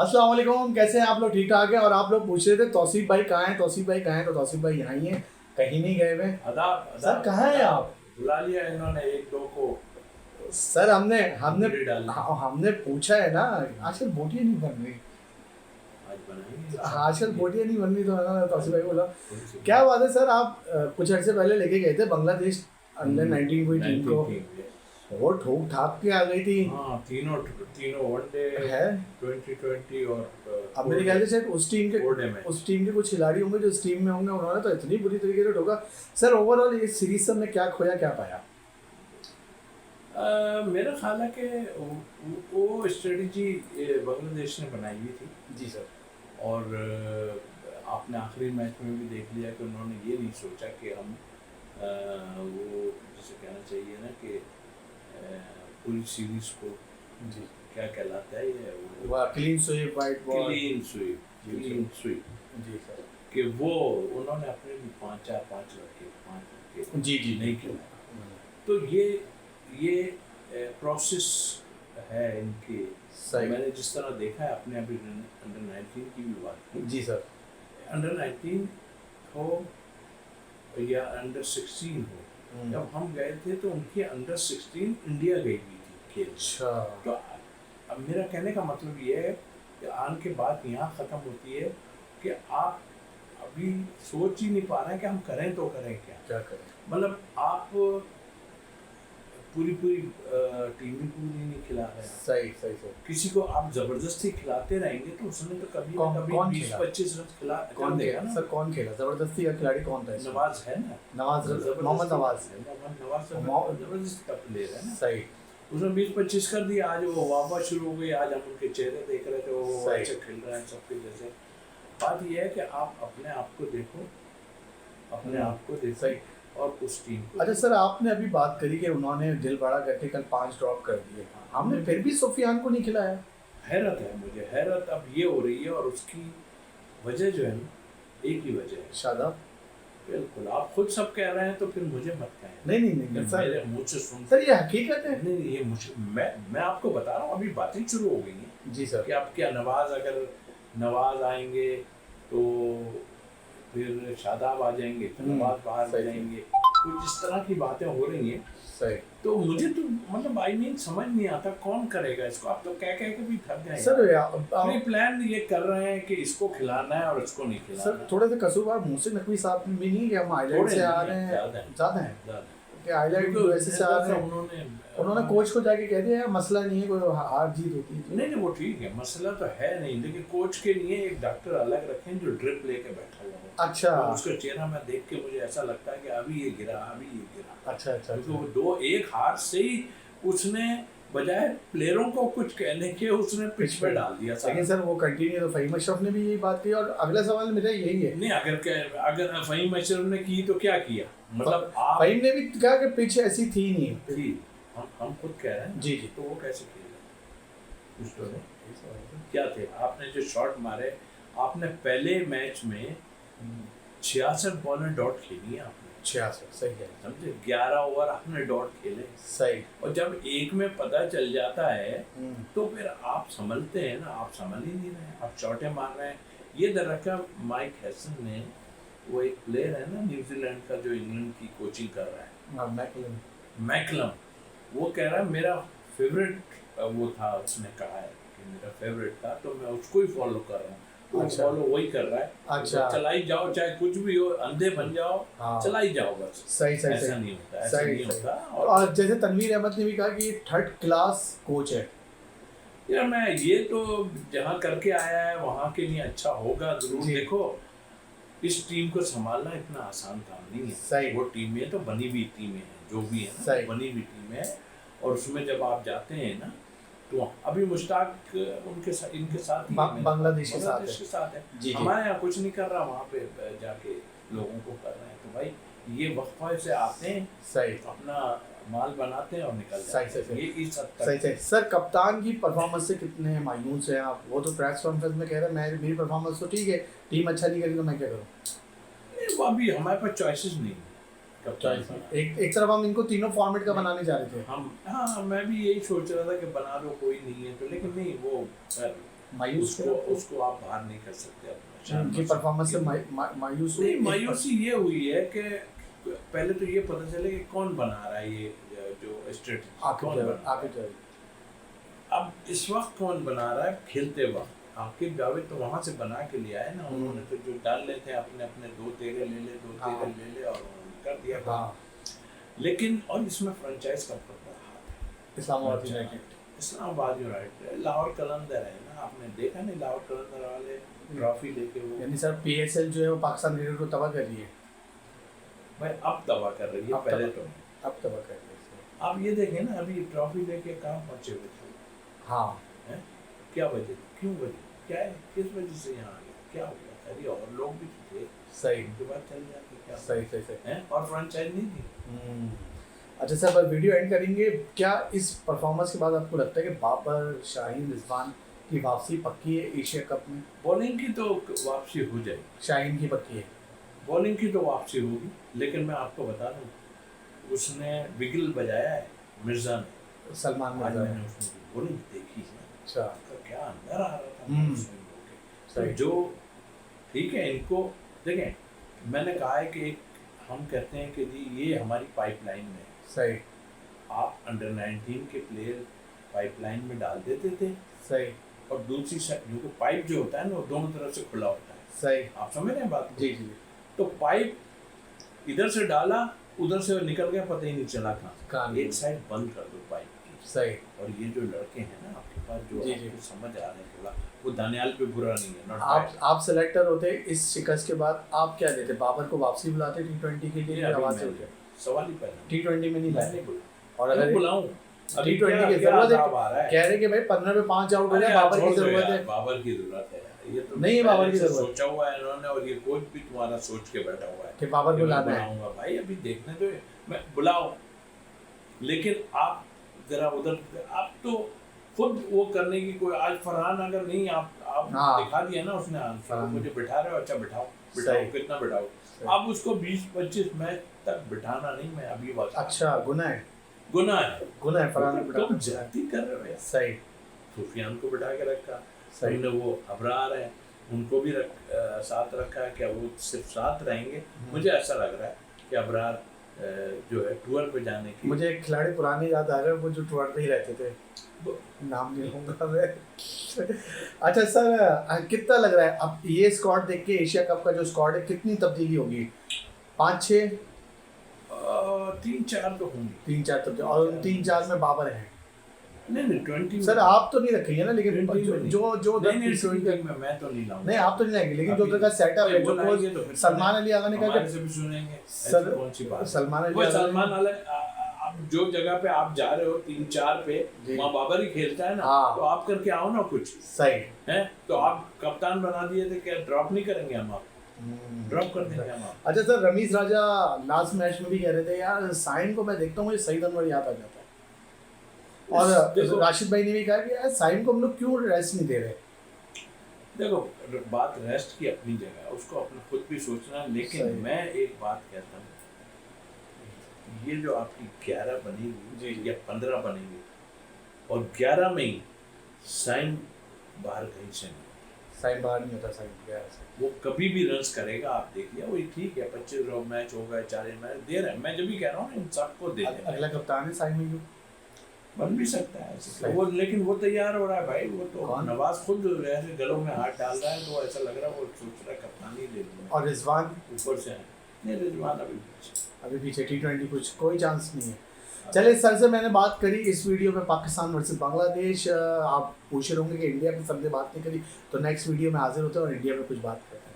अस्सलाम वालेकुम, कैसे हैं आप लोग? ठीक ठाक है। और आप लोग पूछ रहे थे तौसीफ भाई कहाँ हैं, तौसीफ भाई कहाँ हैं? तो तौसीफ भाई यहाँ ही हैं, कहीं नहीं गए हुए। आदाब सर आदाब कहाँ हैं आदाब। आप? बुला लिया इन्होंने एक दो को। सर हमने हमने भिंडी डालनी हमने पूछा है ना, आजकल बोटियाँ नहीं बन रही। आज बनाएंगे। आजकल बोटियाँ नहीं बन रही, तो है ना, तौसीफ भाई बोला थोड़ी सी क्या बात है सर। आप कुछ अर्से पहले लेके गए थे बांग्लादेश अंडर 19 कोई टीम को, 19 टीम, yes। वो ठोक ठाक के आ गई थी। हाँ, तीनों तीनों वनडे है 2020 और अब मेरे ख्याल से शायद उस टीम के फोरडे मैच। उस टीम के कुछ खिलाड़ी होंगे जो इस टीम में होंगे, उन्होंने तो इतनी बुरी तरीके से ठोका। सर ओवरऑल इस सीरीज से हमने क्या खोया, क्या पाया? मेरा ख्याल है कि वो स्ट्रेटजी बांग्लादेश ने बनाई हुई थी। जी सर। और आपने आखिरी मैच में भी देख लिया कि उन्होंने ये नहीं सोचा कि हम वो जैसे कहना चाहिए ना कि पूरी सीरीज को जी क्या कहलाता है ये वाह, clean sweep, white ball. Clean sweep जी सर। कि वो उन्होंने अपने भी 5 लड़के जी जी नहीं खिलाए। तो ये प्रोसेस है इनके। सही। मैंने जिस तरह देखा है, अपने अभी अंडर 19 की भी बात की। जी सर। अंडर 19 हो या अंडर 16 हो, जब हम गए थे तो उनकी अंडर 16 इंडिया गई हुई थी खेल। अच्छा। तो अब मेरा कहने का मतलब ये है कि आन के बाद यहाँ ख़त्म होती है कि आप अभी सोच ही नहीं पा रहे हैं कि हम करें तो करें क्या करें। मतलब आप पूरी टीम भी पूरी नहीं खिला रहे हैं। सही सही सही। किसी को आप जबरदस्ती खिलाते रहेंगे तो उसने तो कभी ना कभी 20-25 रन खिला कौन देगा खेला ना। सर? कौन खेला जबरदस्ती का खिलाड़ी? कौन था? नवाज है ना, मोहम्मद नवाज जबरदस्ती का प्लेयर है ना। सही। उसने 20-25 कर दिया। आज वो वापस शुरू हो गई। आज हम उनके चेहरे देख रहे थे, वो सही। अच्छे खेल रहे हैं सबके जैसे। बात यह है कि आप अपने आप को देखो, अपने आप को देखो। सही। और उस टीम को। अच्छा सर, आपने अभी बात करी कि उन्होंने दिल बड़ा करके कल 5 ड्रॉप कर दिए, हमने फिर भी सुफियान को नहीं खिलाया। हैरत है, मुझे हैरत अब ये हो रही है। और उसकी वजह जो है ना, एक ही वजह है। शादाब। बिल्कुल, आप खुद सब कह रहे हैं तो फिर मुझे मत कहें। नहीं सर, मेरे मुँह से सुन सर ये हकीकत है। नहीं, ये मुझे मैं आपको बता रहा हूँ, अभी बातें शुरू हो गई हैं। जी सर। कि आप क्या अगर नवाज आएंगे तो फिर शादाब आ जाएंगे, तो नवाज बाहर आ जाएंगे, कुछ इस तरह की बातें हो रही हैं। सही। तो मुझे तो मतलब समझ नहीं आता कौन करेगा इसको। आप तो कह के भी थक गए सर। अपने प्लान ये कर रहे हैं कि इसको खिलाना है और इसको नहीं खिलाना। सर थोड़े से कसूरवार मोहसिन नकवी साहब भी नहीं, कि हम आइलैंड से आ रहे हैं, ज़्यादा हैं कि आइलैंड यूएसए से आ रहे हैं। उन्होंने कोच को जाके कह दिया मसला नहीं है, कोई हार जीत होती है। नहीं, वो ठीक है, मसला तो है नहीं, लेकिन कोच के लिए एक डॉक्टर अलग रखें जो ड्रिप लेके बैठा हुआ है। अच्छा। तो उसका चेहरा मैं देख के मुझे ऐसा लगता है कि अभी ये गिरा। अच्छा। क्योंकि वो एक हार से ही उसने बजाय प्लेयरों को कुछ कहने के उसने पिच पे डाल दिया। लेकिन सर वो कंटिन्यू, तो फहीम अशरफ ने भी यही बात की। और अगला सवाल मेरा यही है। नहीं, अगर फहीम अशरफ ने की तो क्या किया? मतलब फहीम ने भी कहा कि पिच ऐसी थी नहीं थी। हम खुद कह रहे हैं। जी। तो वो कैसे खेला? कुछ तो नहीं। क्या थे आपने जो शॉट मारे? आपने पहले मैच में 66 बॉलें डॉट खेली है आपने। 66, सही है। समझे? 11 ओवर आपने डॉट खेले। सही। और जब एक में पता चल जाता है तो फिर आप संभलते हैं ना। आप संभल ही नहीं रहे हैं, आप चौटे मार रहे हैं। ये दरअसल माइक हैसन ने, वो एक प्लेयर है ना न्यूजीलैंड का जो इंग्लैंड की कोचिंग कर रहा है, मैकलम, वो कह रहा है मेरा फेवरेट वो था। उसने कहा है कि मेरा फेवरेट था, तो मैं उसको ही फॉलो कर रहा हूँ। अच्छा। फॉलो वही कर रहा है। अच्छा। चलाई जाओ, चाहे कुछ भी हो, अंधे बन जाओ। हाँ। चलाई जाओ बस। सही ऐसा नहीं होता, ऐसा नहीं होता। और जैसे तनवीर अहमद ने भी कहा कि 3rd क्लास कोच है। यार मैं ये तो जहाँ करके आया है वहाँ के लिए अच्छा होगा जरूर। देखो, इस टीम को संभालना इतना आसान काम नहीं है। सही। वो टीमें तो बनी हुई टीमें हैं, जो भी है ना, बनी हुई टीम है। और उसमें जब आप जाते हैं ना, तो अभी मुश्ताक इनके साथ बांग्लादेश के साथ है। जी। हमारे यहाँ कुछ नहीं कर रहा, वहाँ पे जाके लोगों को कर रहे हैं। तो भाई ये वक्फा से आते हैं, सही, अपना माल बनाते हैं और निकल जाते हैं। ये इस हद तक। सही। सर कप्तान की परफॉर्मेंस से कितने मायूस हैं आप? वो तो प्रेस कॉन्फ्रेंस में कह रहे हैं मेरी परफॉर्मेंस तो ठीक है, टीम अच्छा नहीं करी तो मैं क्या करूँ? वो अभी हमारे पास चॉइसेस नहीं है। एक तरफ हम इनको तीनों फॉर्मेट का बनाने जा रहे थे हम। हाँ, मैं भी यही सोच रहा था कि बना दो, कोई नहीं है तो। लेकिन नहीं, वो मायूस थे आपको? उसको आप बाहर नहीं कर सकते अपना उनकी परफॉर्मेंस से मायूस हुए? नहीं, मायूसी ये हुई है कि पहले तो ये पता चले कि कौन बना रहा है ये जो स्ट्रेटजी, कौन बना रहा है। अब इस वक्त कौन बना रहा है, खेलते वक्त आकिब जावेद तो वहां से बना के लिया है ना, उन्होंने तो जो डाल लेते हैं अपने अपने 2 तेरे ले ले, 2 तेरे ले ले और कर दिया। लेकिन और इसमें फ्रेंचाइज का बहुत बड़ा हाथ है। इस्लामाबाद यूनाइटेड, इस्लामाबाद यूनाइटेड, लाहौर कलंदर है ना, आपने देखा नहीं लाहौर कलंदर वाले ट्रॉफी लेके वो, यानी सर पीएसएल जो है वो पाकिस्तान क्रिकेट को तबाह कर रही है भाई, अब तबाह कर रही है, पहले तो अब तबाह कर रही है। आप ये देखें ना, अभी ट्रॉफी लेके कहाँ पहुंचे हुए थे। हाँ, क्या वजह, क्यों वजह क्या है, किस वजह से यहाँ आ गया, क्या हो गया? अरे और लोग भी थे, सही, उनके बाद चल जाते, क्या सही है, और फ्रेंचाइज नहीं थी। अच्छा सर, पर वीडियो एंड करेंगे, क्या इस परफॉर्मेंस के बाद आपको लगता है कि बाबर, शाहीन, रिजवान की वापसी पक्की है एशिया कप में? बॉलिंग की तो वापसी हो जाएगी, शाहीन की पक्की है, बॉलिंग की तो वापसी होगी, लेकिन मैं आपको बता दूं, उसने विगिल बजाया है मिर्जा ने, सलमान मिर्जा ने, उसने बॉलिंग देखी है, अच्छा, क्या अंदर आ रहा था तो जो ठीक है, इनको देखें, मैंने कहा है कि हम कहते हैं कि जी ये हमारी पाइपलाइन में, सही, आप अंडर 19 के प्लेयर पाइपलाइन में डाल देते थे, सही, और दूसरी साइड क्योंकि पाइप जो होता है ना वो दोनों तरफ से खुला होता है, सही, आप समझ रहे हैं बात? जी जी। तो पाइप इधर से डाला, उधर से निकल गया, पता ही नहीं चला कहाँ, एक साइड बंद कर दो पाइप की, सही। और ये जो लड़के हैं ना आपके पास जो जी, आपको समझ आ रहे हैं थोड़ा, वो दानियाल पे बुरा नहीं है, not आप bad। आप सिलेक्टर होते इस शिकस्त के बाद आप क्या देते? बाबर को वापसी बुलाते T20 के लिए? ये अभी आवाज से मैंने- उठे सवाल ही पैदा T20 में नहीं मैं लाए, नहीं बोला, और अगर बुलाऊं अभी T20 की क्या जरूरत अजाब आ रहा है, है? कह रहे कि भाई 15 में 5 आउट हो अरे गया, यार, बाबर की छोड़ दो जरूरत यार, है। बाबर की जरूरत है यार, ये तो नहीं है बाबर की पहले से जरूरत। सोचा हुआ है इन्होंने, और ये कोच भी तुम्हारा सोच के बैठा हुआ है कि बाबर को मैं लाना है। बुलाऊंगा। भाई अभी देखने दो, मैं बुलाओ, लेकिन आप जरा उधर, आप तो खुद वो करने की कोई, आज फरहान अगर नहीं आप हाँ। दिखा दिया ना उसने आंसर, फरहान। मुझे बिठा रहे हो, अच्छा बिठाओ सही। बिठाओ, कितना बिठाओ, सही। आप उसको 20-25 मैच तक बिठाना नहीं, मैं अभी बात, अच्छा, गुनाह है, गुनाह है, गुनाह है फरहान को तुम बिठाना। जाती कर रहे हो यार। सही, सुफियान को बिठा के रखा, सही। हमने वो अबरार है उनको भी साथ रखा है, क्या वो सिर्फ साथ रहेंगे? मुझे ऐसा लग रहा है कि अबरार जो है टूर पे जाने की, मुझे एक खिलाड़ी पुराने याद आ रहे हैं, वो जो टूर पे ही रहते थे, नाम नहीं लूंगा मैं। अच्छा सर, कितना लग रहा है अब ये स्क्वाड देख के, एशिया कप का जो स्क्वाड है, कितनी तब्दीली होगी? 5-6 3-4 तो होंगी, 3-4 तब्दीली, और उन 3-4 में बाबर है। नहीं 20 सर आप तो नहीं रखेंगे ना, लेकिन 20 में नहीं। जो नहीं 20 में मैं तो नहीं लाऊंगा, नहीं आप तो नहीं लाएंगे, लेकिन जो उधर का सेटअप है, जो बोलाएंगे तो फिर सलमान अली आगा ने कहा हमारे कि से भी सुनेंगे, सर- ऐसी कौन सी बात है? सलमान अली वो आगा ने- सलमान अली, आप जो जगह पे आप जा रहे हो 3-4 पे, जी। वहाँ बाबर ही खेलता है ना, हाँ। तो आप करके आओ ना कुछ, सही, है तो आप कप्तान बना दिए थे, क्या ड्रॉप नहीं करेंगे हम? आप ड्रॉप कर देंगे हम आप। अच्छा सर, रमीज राजा लास्ट मैच में भी कह रहे थे यार साइन को मैं देखता हूँ मुझे सईद अनवर याद आ जाता है, और देखो- राशिद भाई ने भी कहा कि यार साइन को हम लोग क्यों रेस्ट नहीं दे रहे? देखो बात रेस्ट की अपनी जगह है, उसको अपना खुद भी सोचना है, लेकिन सही। मैं एक बात कहता हूँ, ये जो आपकी 11 बनेगी या 15 बनेगी, और 11 में ही साइन बाहर कहीं से नहीं, साइन बाहर नहीं होता, साइन गया से। वो कभी भी रन्स करेगा, आप देख लिया, वही ठीक है, 25 मैच हो गए, 40 मैच दे रहे हैं, मैं जब भी कह रहा हूँ इन सबको दे रहे हैं, अगला कप्तान है साइन में, बन भी सकता है ऐसे, सही। वो लेकिन वो तैयार हो रहा है भाई, वो तो कौन? नवाज खुद ऐसे गलों में हाथ डाल रहा है, तो ऐसा लग रहा है वो सोच रहा है कप्तानी ले लूँ और रिजवान ऊपर से है। नहीं रिजवान अभी पीछे, T20 कुछ कोई चांस नहीं है। चले सर से मैंने बात करी इस वीडियो में पाकिस्तान वर्सेस बांग्लादेश, आप पूछ रहे होंगे कि इंडिया की सबने बात नहीं करी, तो नेक्स्ट वीडियो में हाजिर होते हैं और इंडिया में कुछ बात करते हैं।